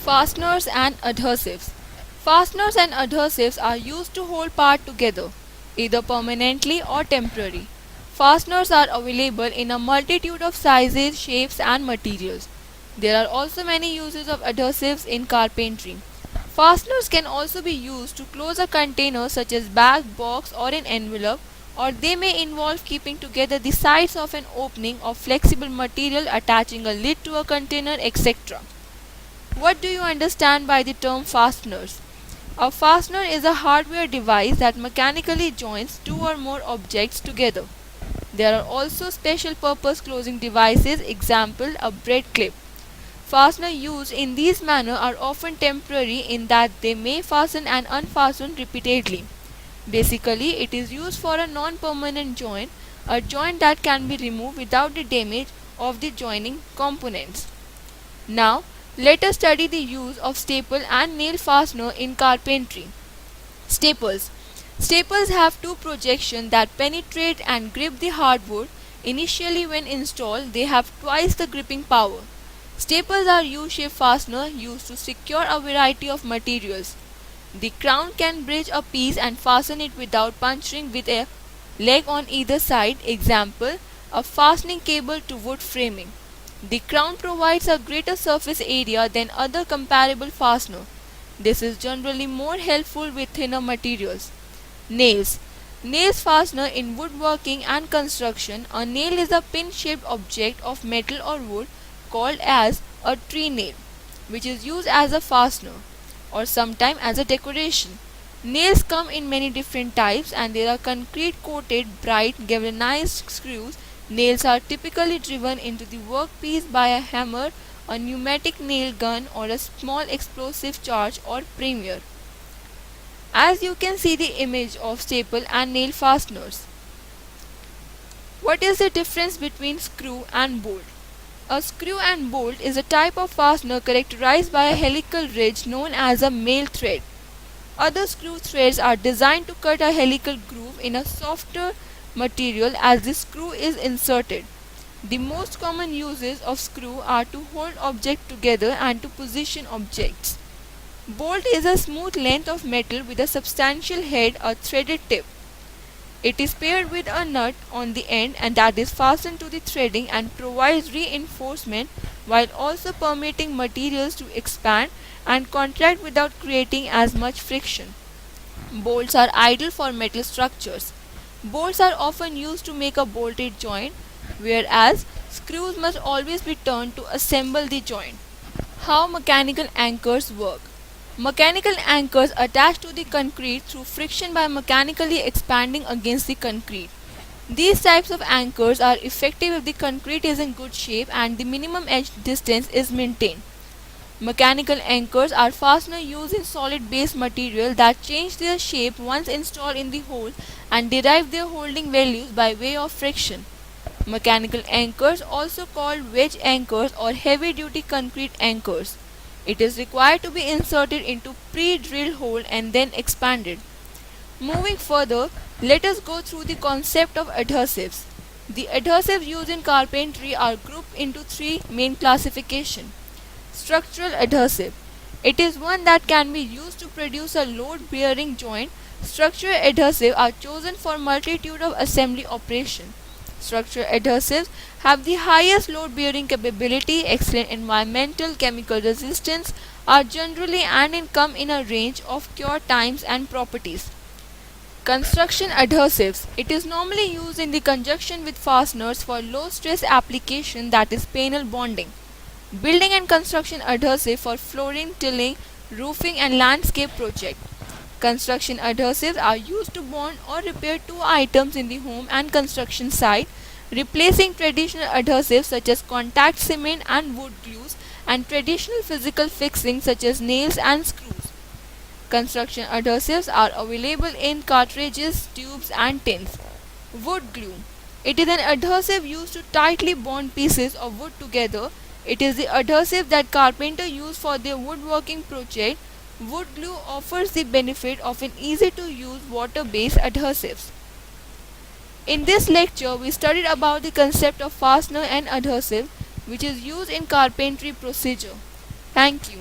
Fasteners and adhesives. Fasteners and adhesives are used to hold parts together, either permanently or temporary. Fasteners are available in a multitude of sizes, shapes, and materials. There are also many uses of adhesives in carpentry. Fasteners can also be used to close a container such as bag, box, or an envelope, or they may involve keeping together the sides of an opening of flexible material, attaching a lid to a container, etc. What do you understand by the term fasteners? A fastener is a hardware device that mechanically joins two or more objects together. There are also special purpose closing devices, example a bread clip. Fasteners used in this manner are often temporary in that they may fasten and unfasten repeatedly. Basically, it is used for a non-permanent joint, a joint that can be removed without the damage of the joining components. Now, let us study the use of staple and nail fastener in carpentry. Staples. Staples have two projections that penetrate and grip the hardwood. Initially, when installed, they have twice the gripping power. Staples are U-shaped fasteners used to secure a variety of materials. The crown can bridge a piece and fasten it without puncturing with a leg on either side. Example, a fastening cable to wood framing. The crown provides a greater surface area than other comparable fasteners. This is generally more helpful with thinner materials. Nails. Nails fastener in woodworking and construction. A nail is a pin-shaped object of metal or wood called as a tree nail, which is used as a fastener or sometimes as a decoration. Nails come in many different types and there are concrete coated bright galvanized screws. Nails are typically driven into the workpiece by a hammer, a pneumatic nail gun, or a small explosive charge or premier. As you can see the image of staple and nail fasteners. What is the difference between screw and bolt? A screw and bolt is a type of fastener characterized by a helical ridge known as a male thread. Other screw threads are designed to cut a helical groove in a softer material as the screw is inserted. The most common uses of screw are to hold objects together and to position objects. Bolt is a smooth length of metal with a substantial head, a threaded tip. It is paired with a nut on the end and that is fastened to the threading and provides reinforcement while also permitting materials to expand and contract without creating as much friction. Bolts are ideal for metal structures. Bolts are often used to make a bolted joint, whereas screws must always be turned to assemble the joint. How mechanical anchors work. Mechanical anchors attach to the concrete through friction by mechanically expanding against the concrete. These types of anchors are effective if the concrete is in good shape and the minimum edge distance is maintained. Mechanical anchors are fasteners used in solid base material that change their shape once installed in the hole and derive their holding values by way of friction. Mechanical anchors, also called wedge anchors or heavy duty concrete anchors. It is required to be inserted into pre-drilled hole and then expanded. Moving further, let us go through the concept of adhesives. The adhesives used in carpentry are grouped into three main classifications. Structural adhesive. It is one that can be used to produce a load-bearing joint. Structural adhesives are chosen for multitude of assembly operations. Structural adhesives have the highest load-bearing capability, excellent environmental chemical resistance, are generally and come in a range of cure times and properties. Construction adhesives. It is normally used in the conjunction with fasteners for low-stress application, that is panel bonding. Building and construction adhesive for flooring, tiling, roofing and landscape project. Construction adhesives are used to bond or repair two items in the home and construction site, replacing traditional adhesives such as contact cement and wood glues and traditional physical fixings such as nails and screws. Construction adhesives are available in cartridges, tubes and tins. Wood glue. It is an adhesive used to tightly bond pieces of wood together. It is the adhesive that carpenters use for their woodworking project. Wood glue offers the benefit of an easy-to-use water-based adhesives. In this lecture, we studied about the concept of fastener and adhesive, which is used in carpentry procedure. Thank you.